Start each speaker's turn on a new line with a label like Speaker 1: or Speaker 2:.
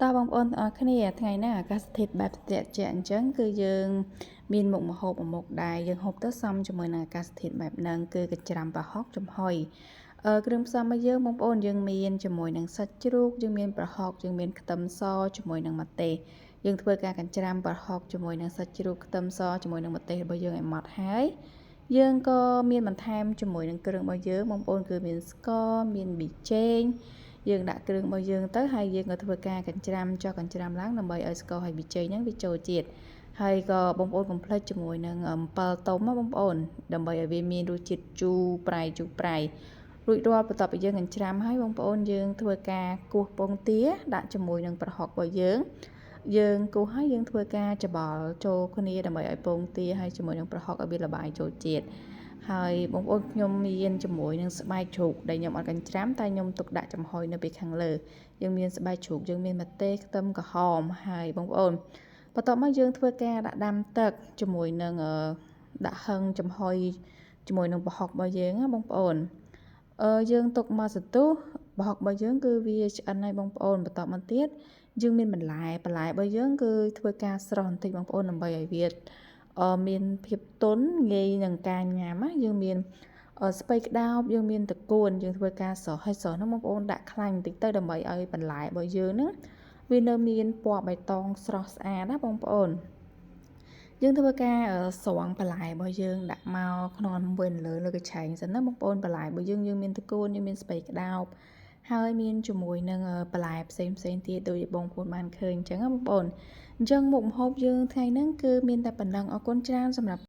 Speaker 1: តើបងប្អូនទាំងអស់គ្នាថ្ងៃនេះអាកាសធាតុបែបត្រជាក់ៗអញ្ចឹងគឺយើងមានមុខម្ហូបមួយមុខដែរយើងហូបទៅសមជាមួយនឹងអាកាសធាតុបែបហ្នឹងគឺកញ្ច្រាំប្រហុកចំហុយគ្រឿងផ្សំរបស់យើងបងប្អូនយើងមានជាមួយនឹងសាច់ជ្រូកយើងមានប្រហុកយើងមានខ្ទឹមសជាមួយនឹងម្ទេសយើងធ្វើការកញ្ច្រាំប្រហុកជាមួយនឹងសាច់ជ្រូកខ្ទឹមសជាមួយនឹងម្ទេសរបស់យើងឲ្យម៉ត់ហើយយើងក៏មានបន្ថែមជាមួយនឹងគ្រឿងរបស់យើងបងប្អូនគឺមានស្ករមានប៊ីចេងយើងដាក់គ្រឿងរបស់យើងទៅហើយយើងក៏ធ្វើការកញ្ច្រាំចុះកញ្ច្រាំឡើងដើម្បីឲ្យស្ករហើយប៊ីចេងហ្នឹងវាចូលជាតិហើយក៏បងប្អូនកុំភ្លេចជាមួយនឹងអំពិលទុំណាបងប្អូនដើម្បីឲ្យវាមានរសជាតិជូរប្រៃរួចរាល់បន្ទាប់ពីយើងកញ្ច្រាំហើយបងប្អូនយើងធ្វើការគោះពងទាដាក់ជាមួយនឹងប្រហុករបស់យើងគោះហើយយើងធ្វើការច្បល់ចូលគ្នាដើម្បីឲ្យពងទាហើយជាមួយនឹងប្រហុកឲ្យវាល្បាយចូលជាតិហើយបងប្អូនខ្ញុំមានជាមួយនឹងស្បែកជ្រូកដែលខ្ញុំអត់កញ្ច្រាំតែខ្ញុំទុកដាក់ចំហុយនៅពីខាងលើយើងមានស្បែកជ្រូកយើងមានម្ទេសខ្ទឹមក្រហមហើយបងប្អូនបន្ទាប់មកយើងធ្វើការដាក់ដាំទឹកជាមួយនឹងដាក់ហឹងចំហុយជាមួយនឹងប្រហុករបស់យើងណាបងប្អូនយើងទុកមកសន្ទុះប្រហុករបស់យើងគឺវាឆ្អិនហើយបងប្អូនបន្តមកទៀតយើងមានបន្លែរបស់យើងគឺធ្វើការស្រស់បន្តិចបងប្អូនដើម្បីឲ្យវាមានភាពទន់ងាយនឹងការញ៉ាំណាយើងមានស្ពៃក្តោបយើងមានតកួនយើងធ្វើការស្រស់ហ្នឹងបងប្អូនដាក់ខ្លាញ់បន្តិចទៅដើម្បីឲ្យបន្លែរបស់យើងហ្នឹងវានៅមានពណ៌បៃតងស្រស់ស្អាតណាបងប្អូនយើងធ្វើការស្រង់បន្លែរបស់យើងដាក់មកខ្នល់មួយលើកញ្ឆែងសិនណាបងប្អូនបន្លែរបស់យើងមានតកួនយើងមានស្ពៃក្តោបហើយមានជាមួយនឹងបន្លែផ្សេងទៀតដូចបងប្អូនបានឃើញអញ្ចឹងណាបងប្អូនអញ្ចឹងមុខម្ហូបយើងថ្ងៃហ្នឹងគឺមានតែប៉ុណ្ណឹងអរគុណច្រើនសម្រាប់